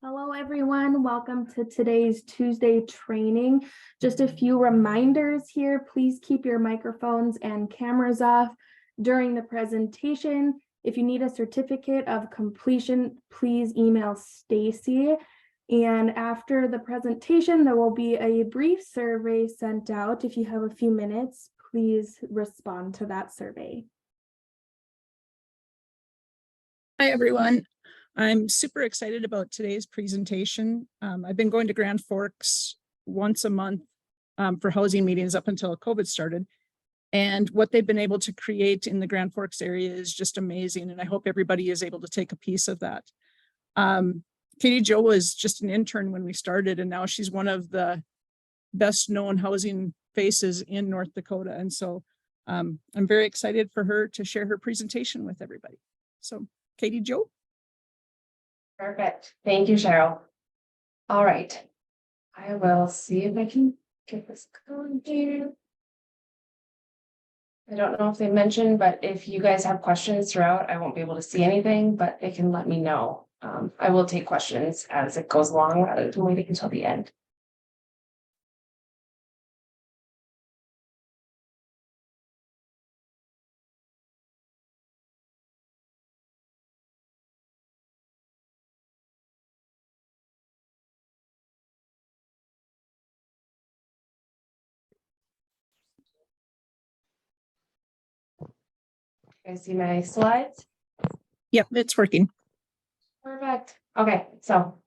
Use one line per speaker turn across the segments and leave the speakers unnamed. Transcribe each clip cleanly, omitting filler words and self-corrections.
Hello, everyone. Welcome to today's Tuesday training. Just a few reminders here. Please keep your microphones and cameras off during the presentation. If you need a certificate of completion, please email Stacy. And after the presentation, there will be a brief survey sent out. If you have a few minutes, please respond to that survey.
Hi, everyone. I'm super excited about today's presentation. I've been going to Grand Forks once a month for housing meetings up until COVID started. And what they've been able to create in the Grand Forks area is just amazing. And I hope everybody is able to take a piece of that. Katie Jo was just an intern when we started, and now she's one of the best known housing faces in North Dakota. And so I'm very excited for her to share her presentation with everybody. So Katie Jo.
Perfect. Thank you, Cheryl. All right. I will see if I can get this going here. I don't know if they mentioned, but if you guys have questions throughout, I won't be able to see anything, but they can let me know. I will take questions as it goes along rather than waiting until the end. You guys see my slides?
Yep, it's working.
Perfect. Okay, so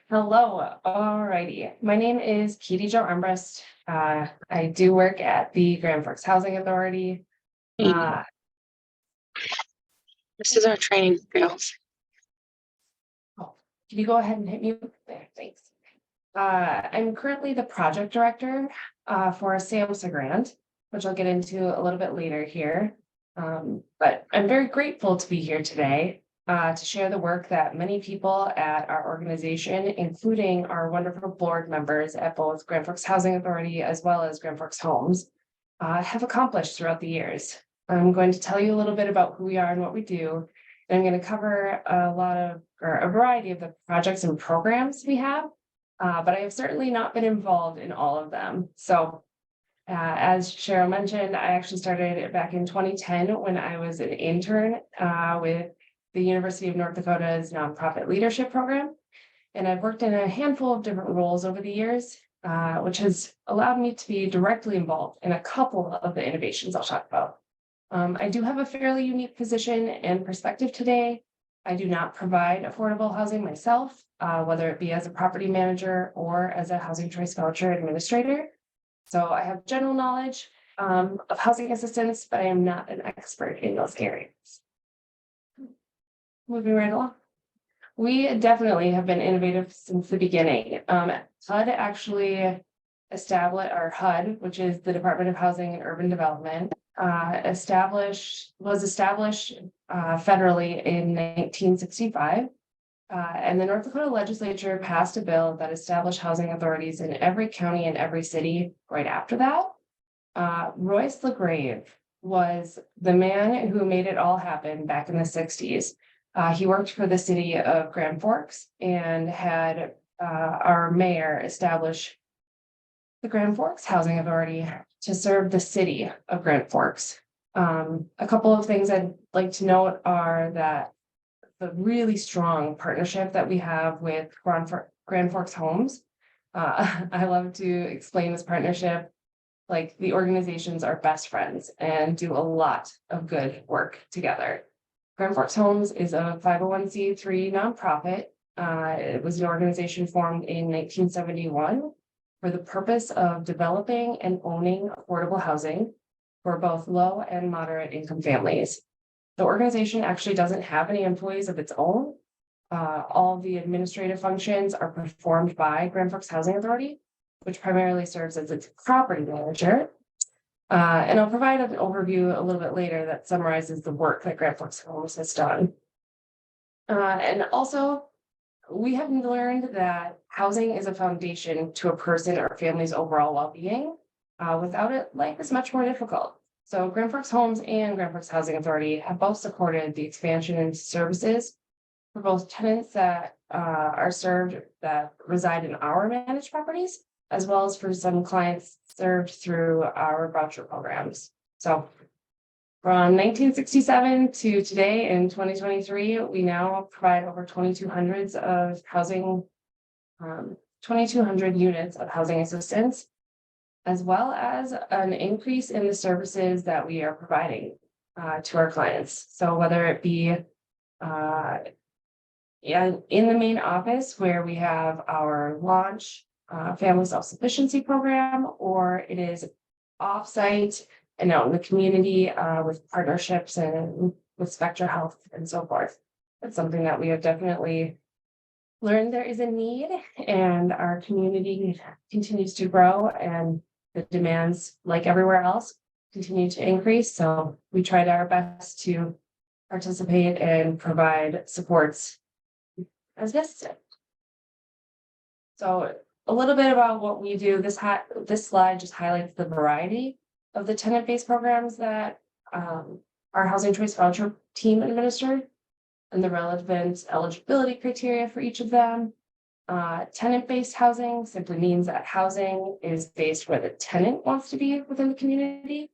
hello. All righty. My name is Katie Jo Armbrust. I do work at the Grand Forks Housing Authority.
This is our training girls.
Oh, can you go ahead and hit mute there? Thanks. I'm currently the project director for a SAMHSA grant, which I'll get into a little bit later here. But I'm very grateful to be here today to share the work that many people at our organization, including our wonderful board members at both Grand Forks Housing Authority as well as Grand Forks Homes, have accomplished throughout the years. I'm going to tell you a little bit about who we are and what we do. And I'm going to cover a variety of the projects and programs we have, but I have certainly not been involved in all of them. So as Cheryl mentioned, I actually started back in 2010 when I was an intern with the University of North Dakota's nonprofit leadership program. And I've worked in a handful of different roles over the years, which has allowed me to be directly involved in a couple of the innovations I'll talk about. I do have a fairly unique position and perspective today. I do not provide affordable housing myself, whether it be as a property manager or as a housing choice voucher administrator. So I have general knowledge of housing assistance, but I am not an expert in those areas. Moving right along. We definitely have been innovative since the beginning. HUD actually established our HUD, which is the Department of Housing and Urban Development, was established federally in 1965. And the North Dakota legislature passed a bill that established housing authorities in every county and every city right after that. Royce LaGrave was the man who made it all happen back in the 60s. He worked for the city of Grand Forks and had our mayor establish the Grand Forks Housing Authority to serve the city of Grand Forks. A couple of things I'd like to note are that the really strong partnership that we have with Grand Forks Homes. I love to explain this partnership like the organizations are best friends and do a lot of good work together. Grand Forks Homes is a 501c3 nonprofit. It was an organization formed in 1971 for the purpose of developing and owning affordable housing for both low and moderate income families. The organization actually doesn't have any employees of its own. All the administrative functions are performed by Grand Forks Housing Authority, which primarily serves as its property manager. And I'll provide an overview a little bit later that summarizes the work that Grand Forks Homes has done. And also, we have learned that housing is a foundation to a person or family's overall well-being. Without it, life is much more difficult. So Grand Forks Homes and Grand Forks Housing Authority have both supported the expansion into services for both tenants that are served that reside in our managed properties, as well as for some clients served through our voucher programs. So from 1967 to today in 2023, we now provide over 2,200 of housing, 2,200 units of housing assistance, as well as an increase in the services that we are providing to our clients. So whether it be in the main office where we have our launch family self-sufficiency program, or it is offsite and out in the community with partnerships and with Spectra Health and so forth. That's something that we have definitely learned there is a need, and our community continues to grow, and the demands, like everywhere else, continue to increase. So we tried our best to participate and provide supports as necessary. So a little bit about what we do. This slide just highlights the variety of the tenant-based programs that our Housing Choice Voucher team administered and the relevant eligibility criteria for each of them. Tenant-based housing simply means that housing is based where the tenant wants to be within the community.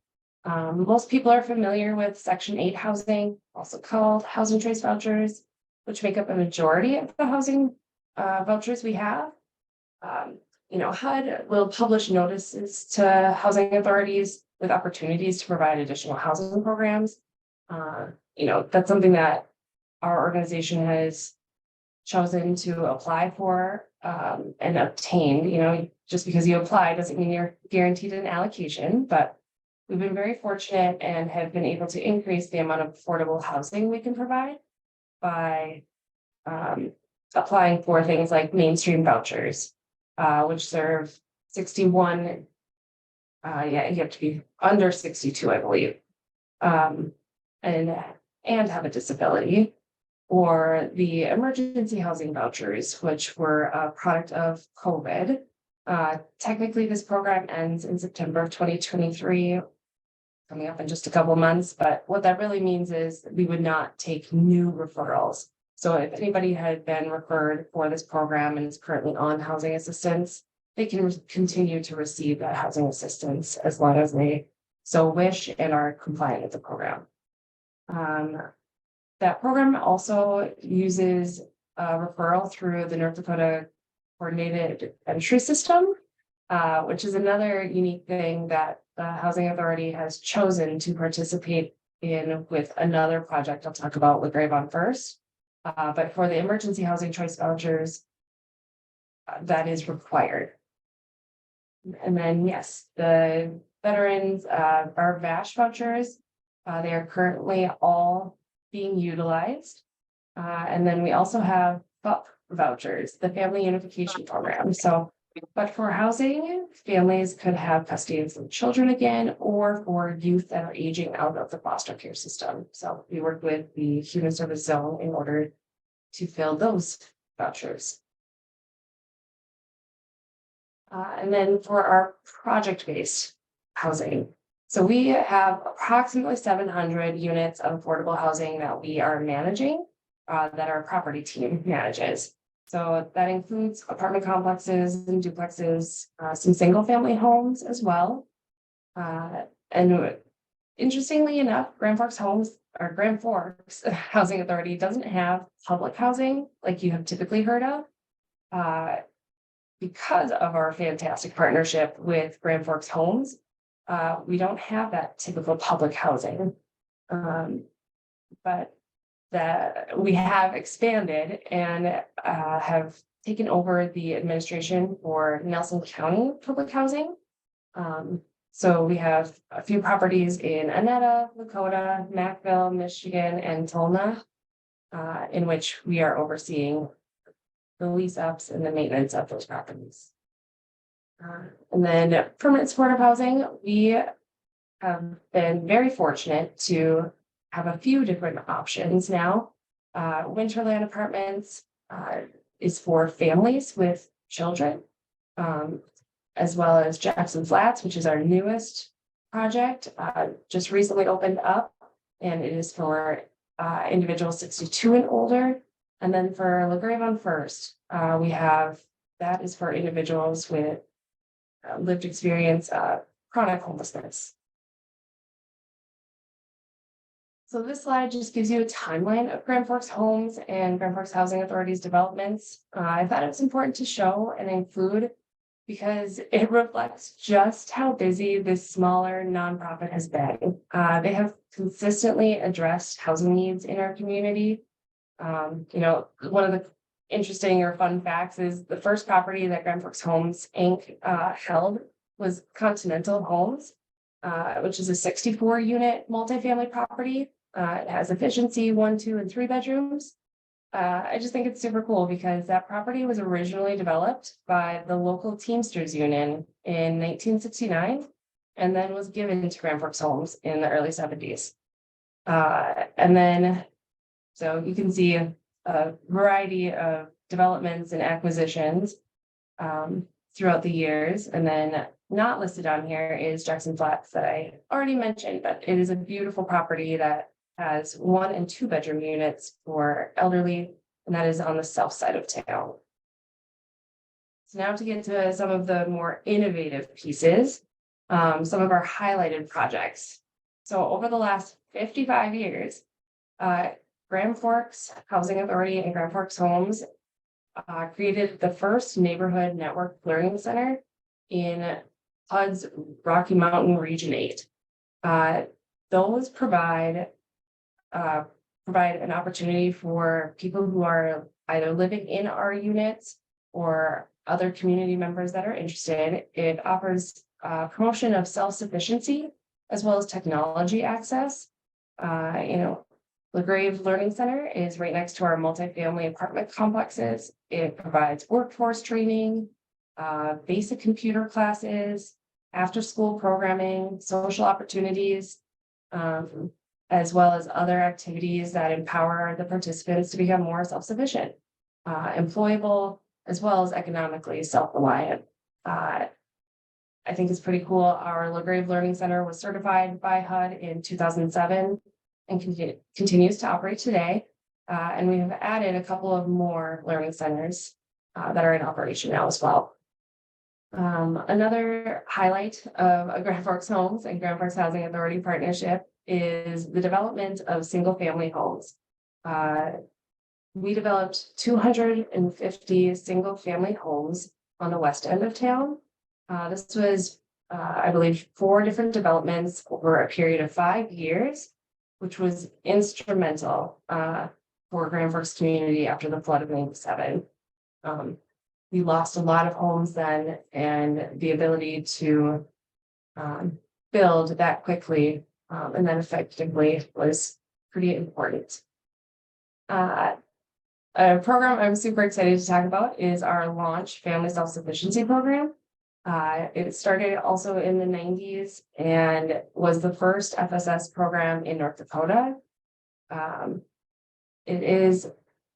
Most people are familiar with Section 8 housing, also called Housing Choice Vouchers, which make up a majority of the housing vouchers we have. HUD will publish notices to housing authorities with opportunities to provide additional housing programs. That's something that our organization has chosen to apply for and obtain. Just because you apply doesn't mean you're guaranteed an allocation, but we've been very fortunate and have been able to increase the amount of affordable housing we can provide by applying for things like mainstream vouchers, which serve 61. You have to be under 62, I believe, and have a disability. Or the emergency housing vouchers, which were a product of COVID. Technically, this program ends in September of 2023, coming up in just a couple of months. But what that really means is we would not take new referrals. So if anybody had been referred for this program and is currently on housing assistance, they can continue to receive that housing assistance as long as they so wish and are compliant with the program. That program also uses a referral through the North Dakota Coordinated Entry System, which is another unique thing that the Housing Authority has chosen to participate in with another project I'll talk about with Grave on first. But for the emergency housing choice vouchers, that is required. And then, yes, the veterans, our VASH vouchers, they are currently all being utilized. And then we also have FUP vouchers, the Family Unification Program. So, but for housing, families could have custody of some children again, or for youth that are aging out of the foster care system. So we work with the Human Service Zone in order to fill those vouchers. And then for our project-based housing, so we have approximately 700 units of affordable housing that we are managing, that our property team manages. So that includes apartment complexes and duplexes, some single family homes as well. And interestingly enough, Grand Forks Housing Authority doesn't have public housing like you have typically heard of. Because of our fantastic partnership with Grand Forks Homes, we don't have that typical public housing, but that we have expanded and have taken over the administration for Nelson County public housing. So we have a few properties in Annetta, Dakota, Mackville, Michigan, and Tolna, in which we are overseeing the lease ups and the maintenance of those properties. And then permanent supportive housing, we have been very fortunate to have a few different options now. Winterland Apartments is for families with children, as well as Jackson Flats, which is our newest project, just recently opened up, and it is for individuals 62 and older. And then for LaGrave on First, we have, that is for individuals with lived experience of chronic homelessness. So this slide just gives you a timeline of Grand Forks Homes and Grand Forks Housing Authority's developments. I thought it was important to show and include because it reflects just how busy this smaller nonprofit has been. They have consistently addressed housing needs in our community. One of the interesting or fun facts is the first property that Grand Forks Homes Inc. Held was Continental Homes, which is a 64-unit multifamily property. It has efficiency 1, 2, and 3 bedrooms. I just think it's super cool because that property was originally developed by the local Teamsters Union in 1969 and then was given to Grand Forks Homes in the early 70s. So you can see a variety of developments and acquisitions throughout the years. And then not listed on here is Jackson Flats that I already mentioned, but it is a beautiful property that has 1 and 2 bedroom units for elderly, and that is on the south side of town. So now to get to some of the more innovative pieces, some of our highlighted projects. So over the last 55 years, Grand Forks Housing Authority and Grand Forks Homes created the first neighborhood network learning center in HUD's Rocky Mountain Region 8. Those provide an opportunity for people who are either living in our units or other community members that are interested. It offers promotion of self-sufficiency as well as technology access. LaGrave Learning Center is right next to our multifamily apartment complexes. It provides workforce training, basic computer classes, after-school programming, social opportunities, as well as other activities that empower the participants to become more self-sufficient, employable, as well as economically self-reliant. I think it's pretty cool. Our LaGrave Learning Center was certified by HUD in 2007 and continues to operate today. And we have added a couple of more learning centers that are in operation now as well. Another highlight of a Grand Forks Homes and Grand Forks Housing Authority partnership is the development of single-family homes. We developed 250 single-family homes on the west end of town. This was, I believe, 4 different developments over a period of 5 years, which was instrumental for Grand Forks community after the flood of '97. We lost a lot of homes then, and the ability to build that quickly and then effectively was pretty important. A program I'm super excited to talk about is our Launch Family Self-Sufficiency Program. It started also in the 90s and was the first FSS program in North Dakota. It is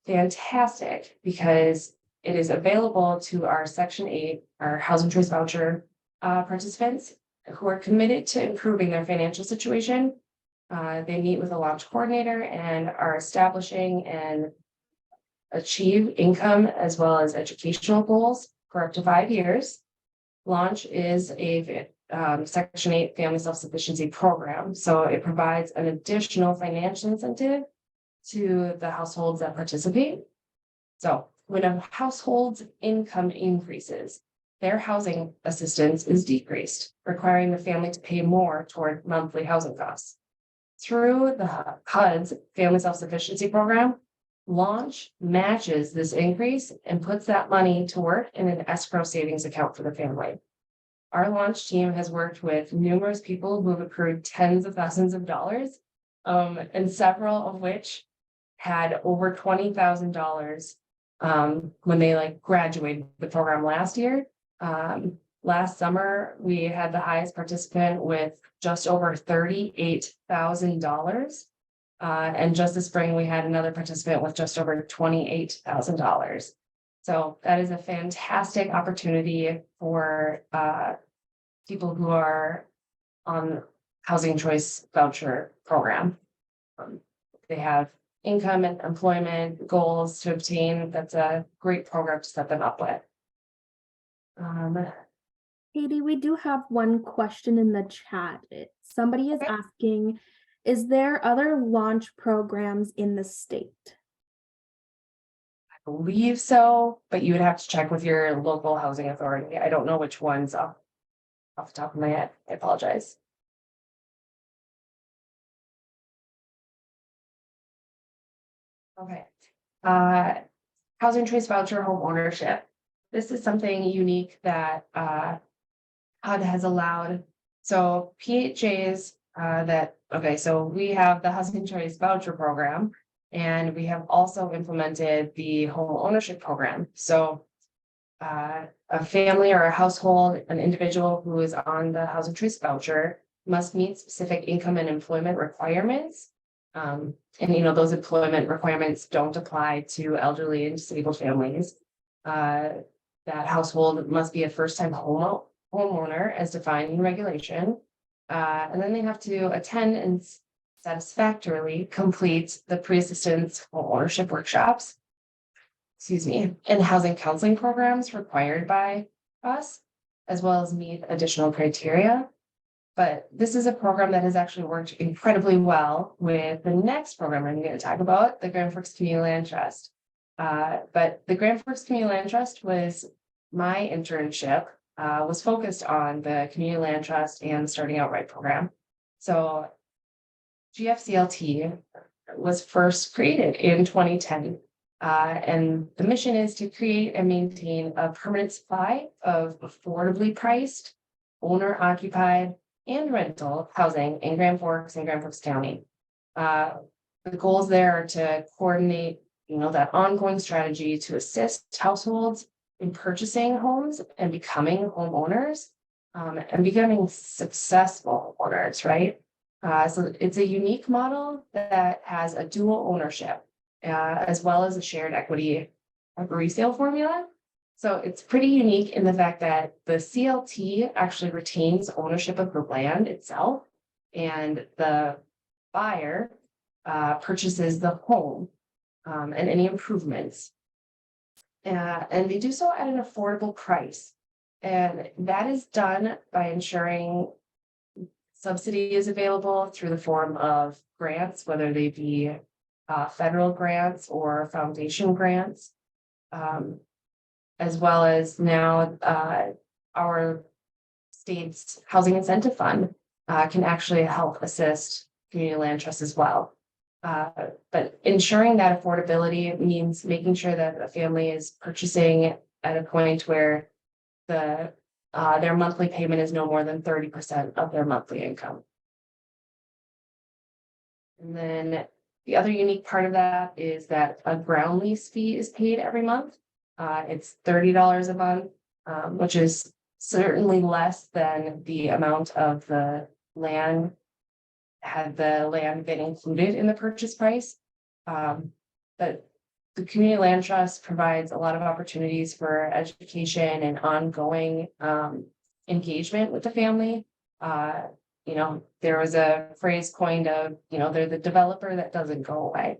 fantastic because it is available to our Section 8, our Housing Choice Voucher participants who are committed to improving their financial situation. They meet with a launch coordinator and are establishing and achieve income as well as educational goals for up to 5 years. Launch is a Section 8 family self-sufficiency program. So it provides an additional financial incentive to the households that participate. So when a household's income increases, their housing assistance is decreased, requiring the family to pay more toward monthly housing costs. Through the HUD's Family Self-Sufficiency Program, Launch matches this increase and puts that money to work in an escrow savings account for the family. Our Launch team has worked with numerous people who have accrued tens of thousands of dollars, and several of which had over $20,000 when they graduated the program last year. Last summer, we had the highest participant with just over $38,000. And just this spring, we had another participant with just over $28,000. So that is a fantastic opportunity for people who are on Housing Choice Voucher program. They have income and employment goals to obtain. That's a great program to set them up with.
Katie, we do have one question in the chat. Somebody is
Okay.
asking, is there other launch programs in the state?
Believe so, but you would have to check with your local housing authority. I don't know which ones off the top of my head. I apologize. Okay. Housing choice voucher home ownership. This is something unique that HUD has allowed. So PHAs so we have the housing choice voucher program, and we have also implemented the home ownership program. So a family or a household, an individual who is on the housing choice voucher must meet specific income and employment requirements. And those employment requirements don't apply to elderly and disabled families. That household must be a first-time homeowner as defined in regulation. And then they have to attend and satisfactorily complete the pre-assistance home ownership workshops, and housing counseling programs required by us, as well as meet additional criteria. But this is a program that has actually worked incredibly well with the next program I'm going to talk about, the Grand Forks Community Land Trust. But the Grand Forks Community Land Trust was my internship, was focused on the Community Land Trust and the Starting Out Right program. So GFCLT was first created in 2010. And the mission is to create and maintain a permanent supply of affordably priced, owner-occupied, and rental housing in Grand Forks and Grand Forks County. The goals there are to coordinate, that ongoing strategy to assist households in purchasing homes and becoming homeowners, and becoming successful owners, right? So it's a unique model that has a dual ownership, as well as a shared equity resale formula. So it's pretty unique in the fact that the CLT actually retains ownership of the land itself, and the buyer purchases the home and any improvements. And they do so at an affordable price. And that is done by ensuring subsidy is available through the form of grants, whether they be federal grants or foundation grants. As well as now our state's housing incentive fund can actually help assist community land trusts as well. But ensuring that affordability means making sure that a family is purchasing at a point where their monthly payment is no more than 30% of their monthly income. And then the other unique part of that is that a ground lease fee is paid every month. It's $30 a month, which is certainly less than the amount of the land had the land been included in the purchase price. But the Community Land Trust provides a lot of opportunities for education and ongoing engagement with the family. There was a phrase coined of, they're the developer that doesn't go away.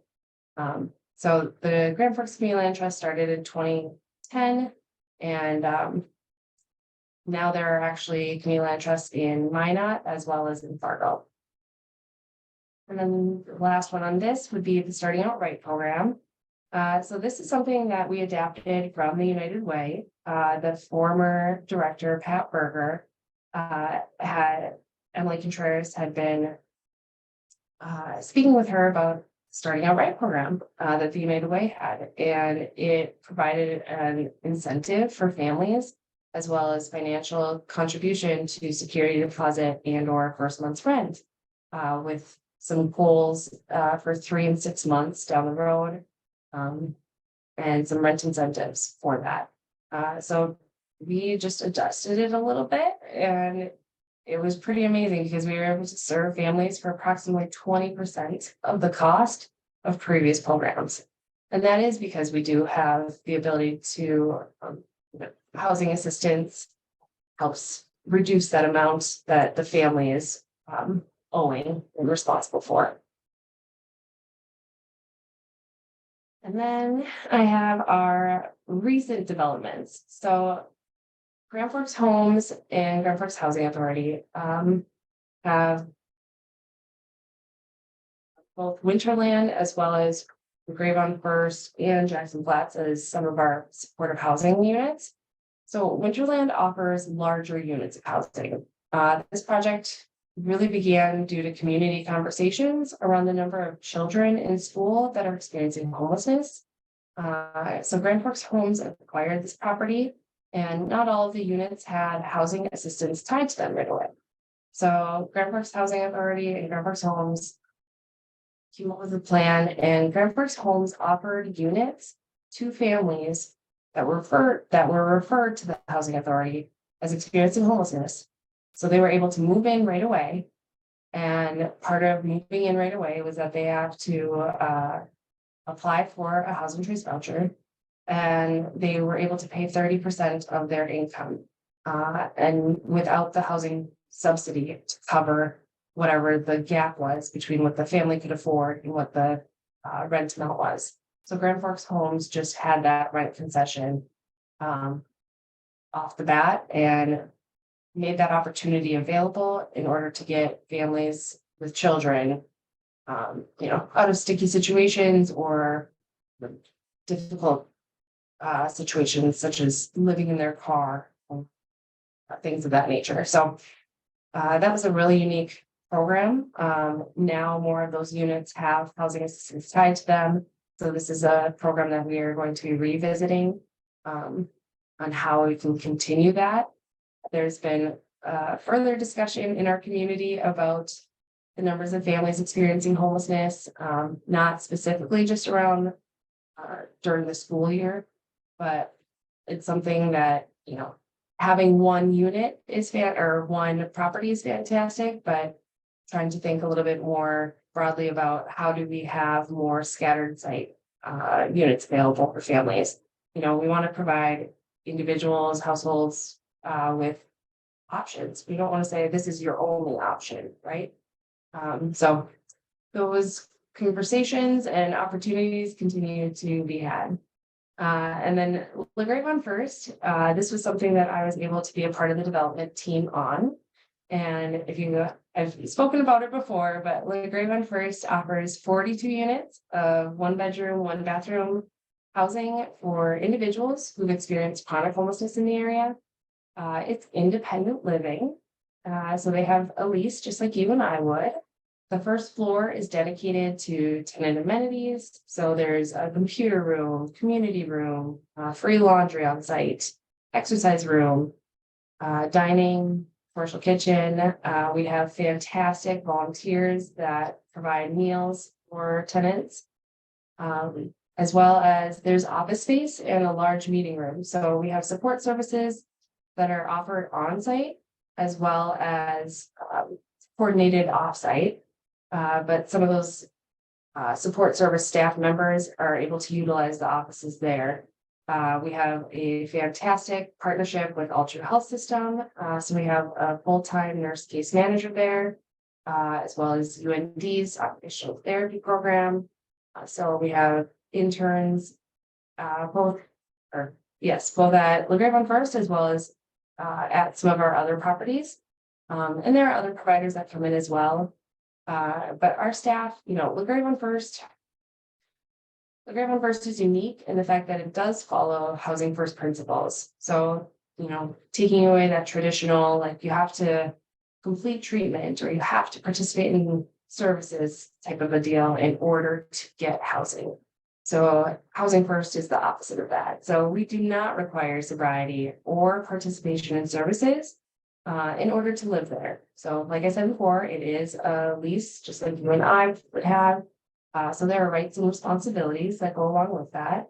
So the Grand Forks Community Land Trust started in 2010, and now there are actually community land trusts in Minot as well as in Fargo. And then the last one on this would be the Starting Out Right program. So this is something that we adapted from the United Way. The former director, Pat Berger, Emily Contreras had been speaking with her about Starting Out Right program that the United Way had, and it provided an incentive for families as well as financial contribution to security deposit and or first month's rent, with some goals for 3 and 6 months down the road, and some rent incentives for that. So we just adjusted it a little bit, and it was pretty amazing because we were able to serve families for approximately 20% of the cost of previous programs. And that is because we do have the ability to, housing assistance helps reduce that amount that the family is owing and responsible for. And then I have our recent developments. So Grand Forks Homes and Grand Forks Housing Authority have both Winterland as well as Grave on First and Jackson Flats as some of our supportive housing units. So Winterland offers larger units of housing. This project really began due to community conversations around the number of children in school that are experiencing homelessness. So Grand Forks Homes acquired this property, and not all of the units had housing assistance tied to them right away. So Grand Forks Housing Authority and Grand Forks Homes came up with a plan, and Grand Forks Homes offered units to families that were referred to the housing authority as experiencing homelessness. So they were able to move in right away. And part of moving in right away was that they have to apply for a housing choice voucher. And they were able to pay 30% of their income. And without the housing subsidy to cover whatever the gap was between what the family could afford and what the rent amount was. So Grand Forks Homes just had that rent concession off the bat and made that opportunity available in order to get families with children, out of sticky situations or difficult situations such as living in their car, things of that nature. So that was a really unique program. Now more of those units have housing assistance tied to them. So this is a program that we are going to be revisiting on how we can continue that. There's been further discussion in our community about the numbers of families experiencing homelessness, not specifically just around during the school year, but it's something that, having one unit is one property is fantastic, but trying to think a little bit more broadly about how do we have more scattered site units available for families. We want to provide individuals, households with options. We don't want to say this is your only option, right? So those conversations and opportunities continue to be had. And then LaGrave on First, this was something that I was able to be a part of the development team on. And I've spoken about it before, but LaGrave on First offers 42 units of 1 bedroom, 1 bathroom housing for individuals who've experienced chronic homelessness in the area. It's independent living. So they have a lease just like you and I would. The first floor is dedicated to tenant amenities. So there's a computer room, community room, free laundry on site, exercise room, dining, commercial kitchen. We have fantastic volunteers that provide meals for tenants, as well as there's office space and a large meeting room. So we have support services that are offered on site, as well as coordinated off-site. But some of those support service staff members are able to utilize the offices there. We have a fantastic partnership with Ultra Health System. So we have a full-time nurse case manager there, as well as UND's occupational therapy program. So we have interns, both at LaGrave on First, as well as at some of our other properties. And there are other providers that come in as well. But our staff, LaGrave on First is unique in the fact that it does follow housing first principles. So, taking away that traditional, like you have to complete treatment or you have to participate in services type of a deal in order to get housing. So housing first is the opposite of that. So we do not require sobriety or participation in services in order to live there. So like I said before, it is a lease, just like you and I would have. So there are rights and responsibilities that go along with that.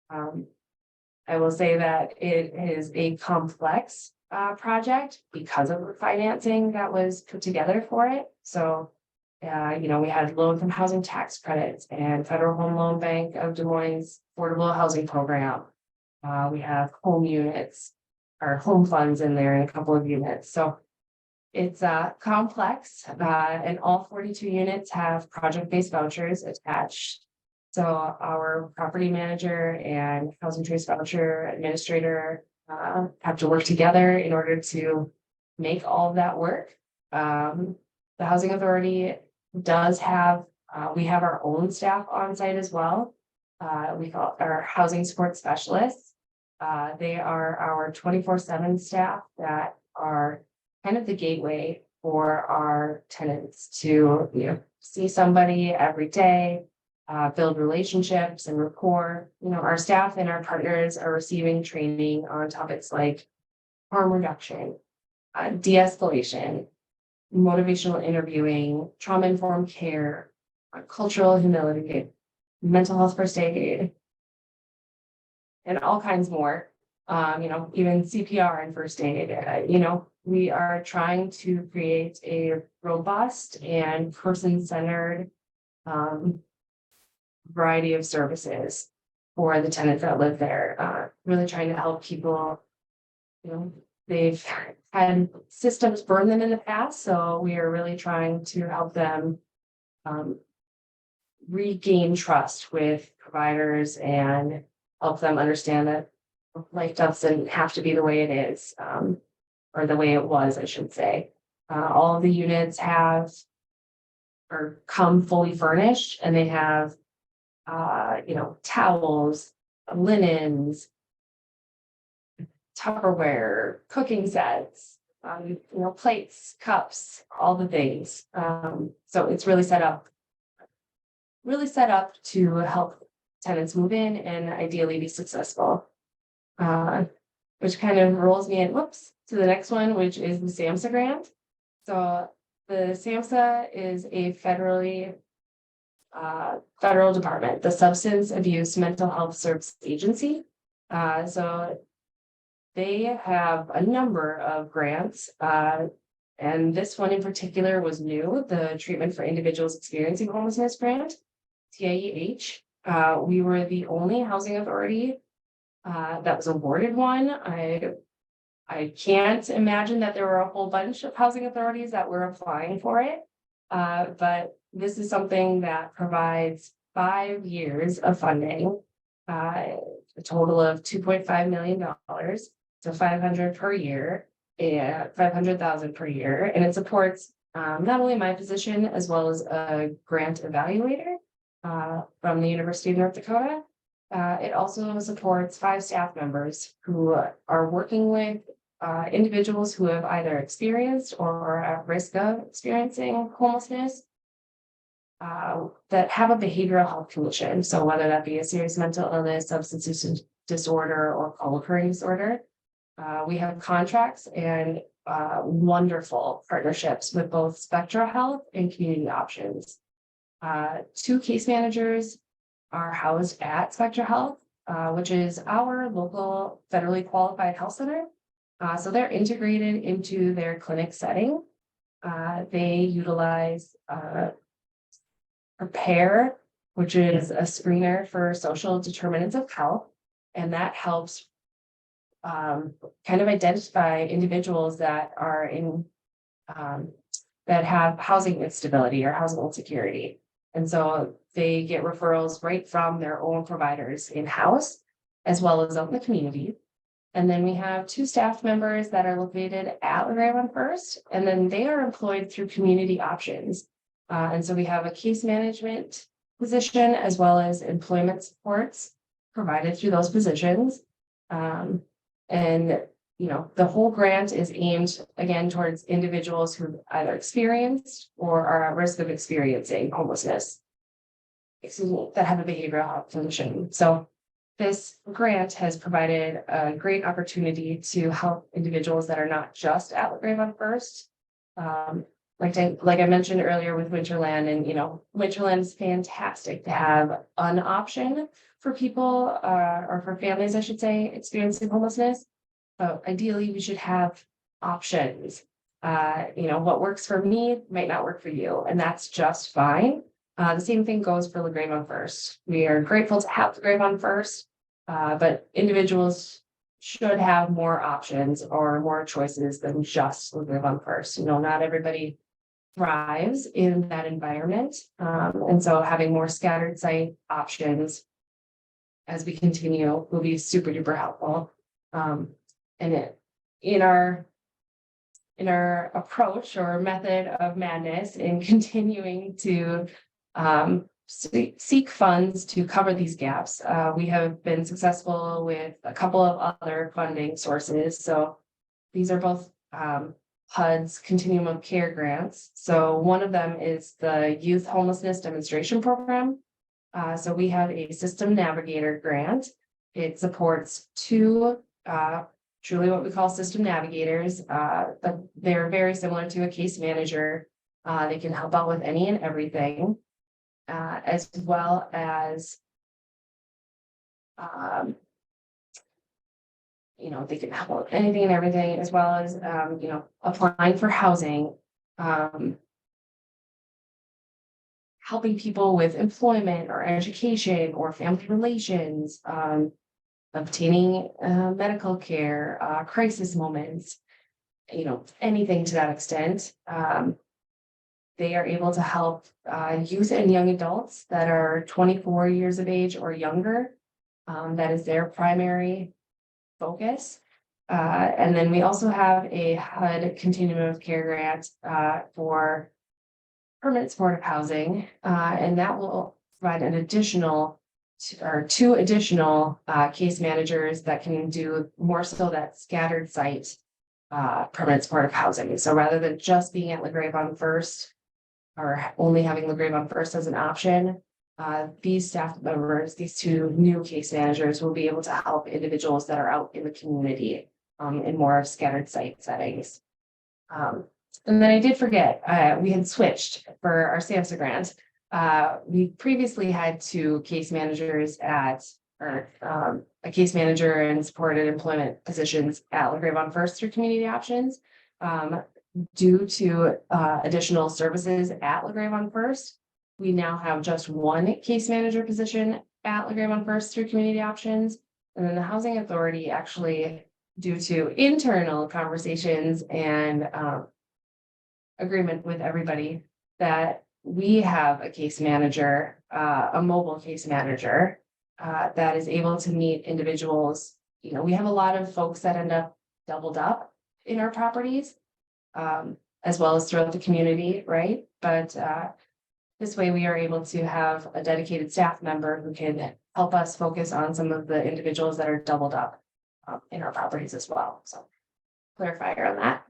I will say that it is a complex project because of the financing that was put together for it. So, we had low-income housing tax credits and Federal Home Loan Bank of Des Moines Affordable Housing Program. We have home units or home funds in there in a couple of units. So it's complex, and all 42 units have project-based vouchers attached So our property manager and housing choice voucher administrator have to work together in order to make all of that work. The housing authority does have, we have our own staff on site as well. We call our housing support specialists. They are our 24/7 staff that are kind of the gateway for our tenants to, see somebody every day, build relationships and rapport. Our staff and our partners are receiving training on topics like harm reduction, de-escalation, motivational interviewing, trauma-informed care, cultural humility, mental health first aid, and all kinds more. Even CPR and first aid. We are trying to create a robust and person-centered variety of services for the tenants that live there. Really trying to help people. They've had systems burn them in the past, so we are really trying to help them regain trust with providers and help them understand that life doesn't have to be the way it is, or the way it was, I should say. All of the units have or come fully furnished, and they have towels, linens, Tupperware, cooking sets, plates, cups, all the things. So it's really set up to help tenants move in and ideally be successful. Which kind of rolls me in, to the next one, which is the SAMHSA grant. So the SAMHSA is a federal department, the Substance Abuse Mental Health Service Agency. So they have a number of grants, and this one in particular was new, the Treatment for Individuals Experiencing Homelessness Grant, TIEH. We were the only housing authority that was awarded one. I can't imagine that there were a whole bunch of housing authorities that were applying for it, but this is something that provides 5 years of funding, a total of $2.5 million. So 500 per year, and 500,000 per year, and it supports not only my position as well as a grant evaluator from the University of North Dakota. It also supports 5 staff members who are working with individuals who have either experienced or are at risk of experiencing homelessness that have a behavioral health condition. So whether that be a serious mental illness, substance use disorder, or co-occurring disorder. We have contracts and wonderful partnerships with both Spectra Health and Community Options. 2 case managers are housed at Spectra Health, which is our local federally qualified health center. So they're integrated into their clinic setting. They utilize Prepare, which is a screener for social determinants of health, and that helps kind of identify individuals that are in that have housing instability or housing insecurity. And so they get referrals right from their own providers in-house, as well as out in the community. And then we have 2 staff members that are located at LaGrange First, and then they are employed through Community Options. And so we have a case management position as well as employment supports provided through those positions. And the whole grant is aimed again towards individuals who either experienced or are at risk of experiencing homelessness, that have a behavioral health condition. So this grant has provided a great opportunity to help individuals that are not just at LaGrange First. Like I mentioned earlier with Winterland, and Winterland is fantastic to have an option for people or for families, I should say, experiencing homelessness. But ideally, we should have options. What works for me might not work for you, and that's just fine. The same thing goes for LaGrange First. We are grateful to have LaGrange First, but individuals should have more options or more choices than just LaGrange First. Not everybody thrives in that environment. And so having more scattered site options as we continue will be super duper helpful. And in our approach or method of madness in continuing to seek funds to cover these gaps, we have been successful with a couple of other funding sources. So these are both HUD's Continuum of Care grants. So one of them is the Youth Homelessness Demonstration Program. So we have a System Navigator grant. It supports two truly what we call system navigators. But they're very similar to a case manager. They can help out with any and everything, as well as they can help with anything and everything, as well as applying for housing, helping people with employment or education or family relations, obtaining medical care, crisis moments, anything to that extent. They are able to help youth and young adults that are 24 years of age or younger. That is their primary focus. And then we also have a HUD Continuum of Care grant for permanent supportive housing, and that will provide an additional two additional case managers that can do more so that scattered site permanent supportive housing. So rather than just being at LaGrave on First or only having LaGrave on First as an option, these staff members, these two new case managers, will be able to help individuals that are out in the community in more scattered site settings. And then I did forget, we had switched for our SAMHSA grant. We previously had two case managers a case manager and supported employment positions at LaGrave on First through Community Options. Due to additional services at LaGrave on First, we now have just one case manager position at LaGrave on First through Community Options. And then the Housing Authority, actually, due to internal conversations and agreement with everybody, that we have a case manager, a mobile case manager that is able to meet individuals. We have a lot of folks that end up doubled up in our properties, as well as throughout the community, right? But this way we are able to have a dedicated staff member who can help us focus on some of the individuals that are doubled up in our properties as well. So clarifier on that.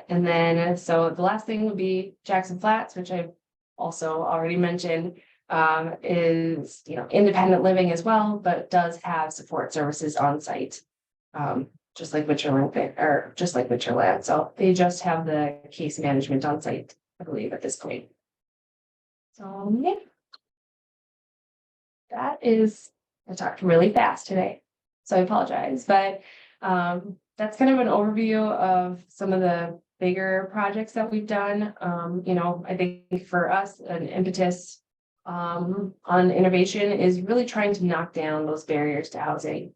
And then, so the last thing would be Jackson Flats, which I've also already mentioned, is, independent living as well, but does have support services on site. Just like Winterland, So they just have the case management on site, I believe, at this point. So yeah, I talked really fast today, so I apologize, but that's kind of an overview of some of the bigger projects that we've done. I think for us, an impetus on innovation is really trying to knock down those barriers to housing.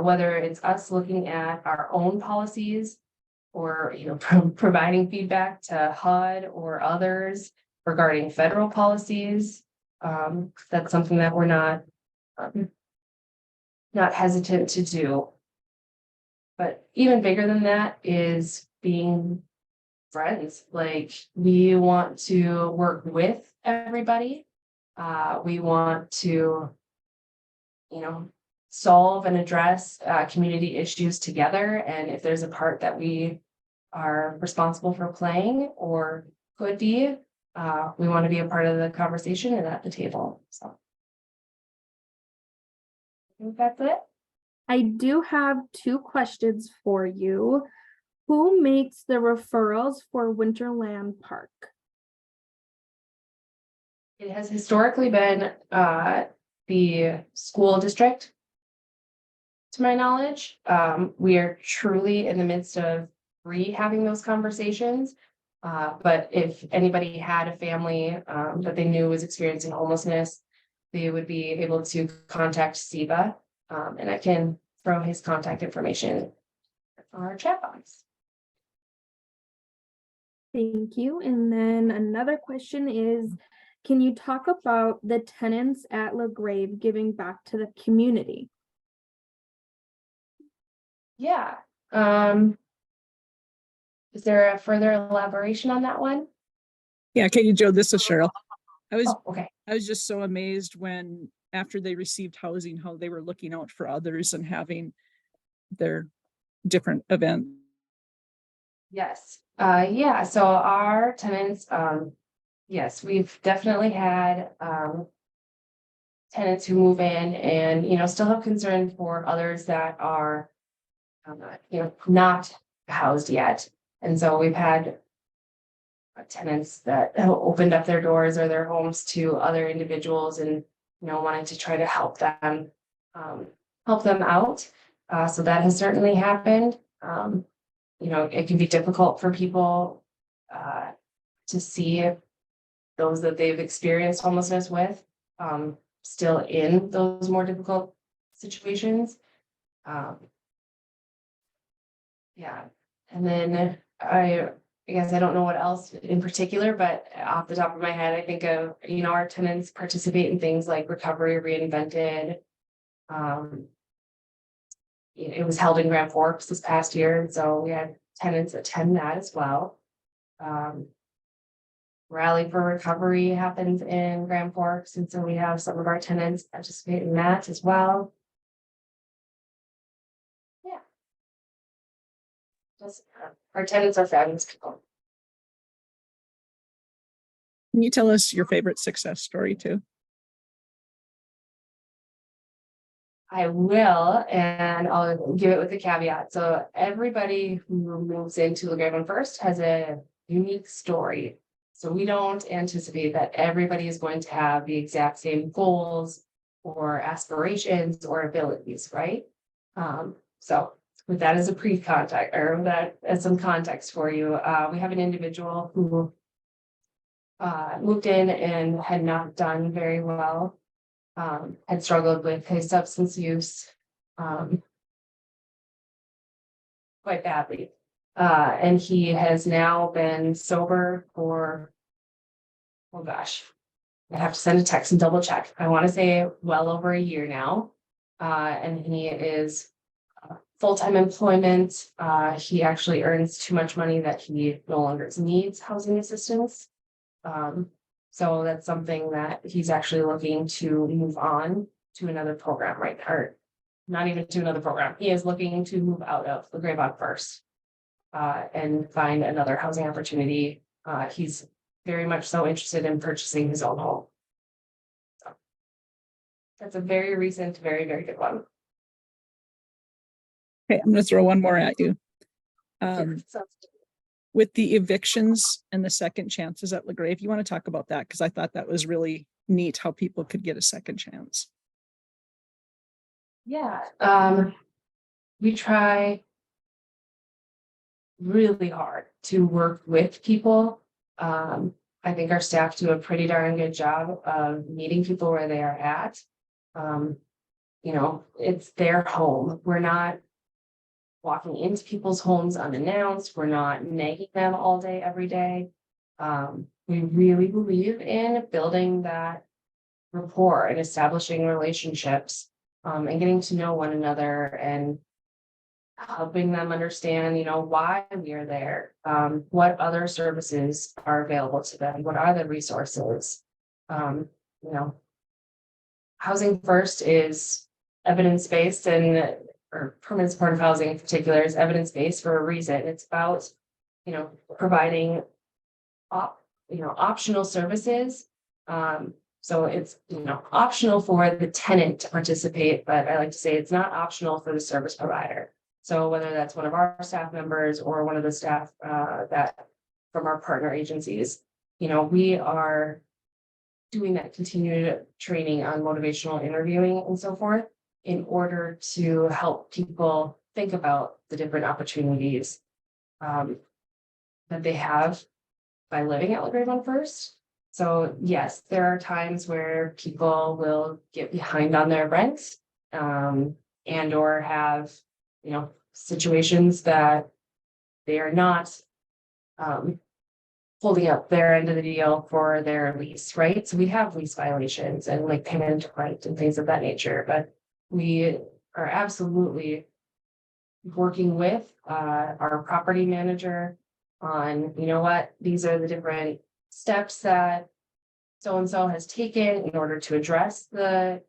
Whether it's us looking at our own policies or providing feedback to HUD or others regarding federal policies. That's something that we're not hesitant to do. But even bigger than that is being friends. Like, we want to work with everybody. We want to, solve and address community issues together. And if there's a part that we are responsible for playing or could be, we want to be a part of the conversation and at the table. So I think that's it.
I do have two questions for you. Who makes the referrals for Winterland Park?
It has historically been the school district, to my knowledge. We are truly in the midst of having those conversations. But if anybody had a family that they knew was experiencing homelessness, they would be able to contact SIVA, and I can throw his contact information on our chat box.
Thank you. And then another question is, can you talk about the tenants at LaGrave giving back to the community?
Yeah. Is there a further elaboration on that one?
Yeah, Katie Jo, this is Cheryl. I
Oh, okay.
was just so amazed when, after they received housing, how they were looking out for others and having their different events.
Yes, yeah, so our tenants, yes, we've definitely had, tenants who move in and, still have concern for others that are, not housed yet. And so we've had tenants that have opened up their doors or their homes to other individuals and, wanting to try to help them out. So that has certainly happened. It can be difficult for people to see those that they've experienced homelessness with still in those more difficult situations. Yeah, and then I guess I don't know what else in particular, but off the top of my head, I think of, our tenants participate in things like Recovery Reinvented. It was held in Grand Forks this past year, and so we had tenants attend that as well. Rally for Recovery happens in Grand Forks, and so we have some of our tenants participate in that as well. Yeah. Our tenants are fabulous people.
Can you tell us your favorite success story too?
I will, and I'll give it with a caveat. So everybody who moves into LaGrave on First has a unique story. So we don't anticipate that everybody is going to have the exact same goals or aspirations or abilities, right? So with that as a pre-context, or that as some context for you, we have an individual who moved in and had not done very well. Had struggled with his substance use quite badly. And he has now been sober for, oh gosh, I have to send a text and double check. I want to say well over a year now. And he is full-time employment. He actually earns too much money that he no longer needs housing assistance. So that's something that he's actually looking to move on to another program right now, or not even to another program. He is looking to move out of LaGrave on First and find another housing opportunity. He's very much so interested in purchasing his own home. So that's a very recent, very, very good one.
Okay, I'm going to throw one more at you.
So
With the evictions and the second chances at LaGrave, you want to talk about that? Because I thought that was really neat how people could get a second chance.
yeah, we try really hard to work with people. I think our staff do a pretty darn good job of meeting people where they are at. It's their home. We're not walking into people's homes unannounced. We're not nagging them all day, every day. We really believe in building that rapport and establishing relationships, and getting to know one another and helping them understand, why we are there, what other services are available to them, what are the resources. Housing First is evidence-based, and or permanent supportive housing in particular is evidence-based for a reason. It's about, providing optional services. So it's, optional for the tenant to participate, but I like to say it's not optional for the service provider. So whether that's one of our staff members or one of the staff that from our partner agencies, we are doing that continued training on motivational interviewing and so forth in order to help people think about the different opportunities that they have by living at LaGrave on First. So yes, there are times where people will get behind on their rent and or have, situations that they are not holding up their end of the deal for their lease, right? So we have lease violations and like payment to rent and things of that nature, but we are absolutely working with our property manager on, you know what, these are the different steps that so-and-so has taken in order to address the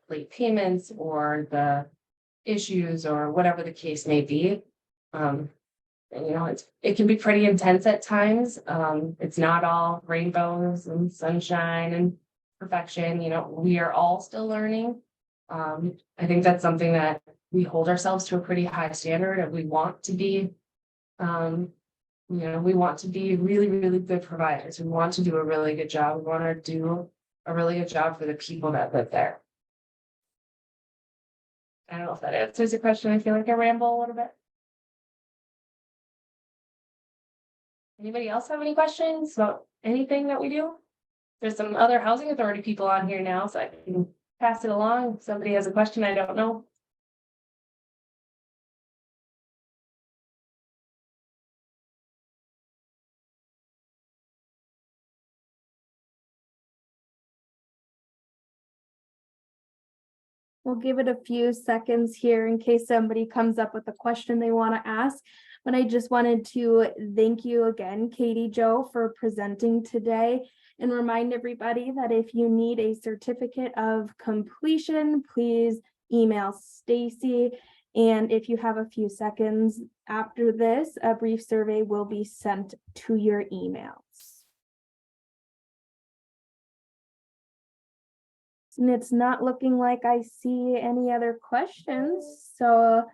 late payments or the issues or whatever the case may be. And, you know, it can be pretty intense at times. It's not all rainbows and sunshine and perfection. You know, we are all still learning. I think that's something that we hold ourselves to a pretty high standard, and we want to be, you know, we want to be really, really good providers. We want to do a really good job. We want to do a really good job for the people that live there. I don't know if that answers your question. I feel like I ramble a little bit. Anybody else have any questions about anything that we do? There's some other housing authority people on here now, so I can pass it along. If somebody has a question I don't know.
We'll give it a few seconds here in case somebody comes up with a question they want to ask. But I just wanted to thank you again, Katie Jo, for presenting today, and remind everybody that if you need a certificate of completion, please email Stacy. And if you have a few seconds after this, a brief survey will be sent to your emails. And it's not looking like I see any other questions. So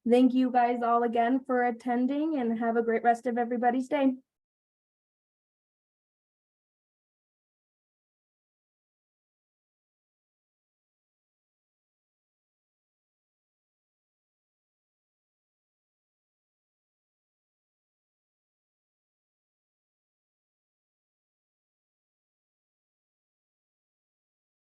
thank you guys all again for attending, and have a great rest of everybody's day.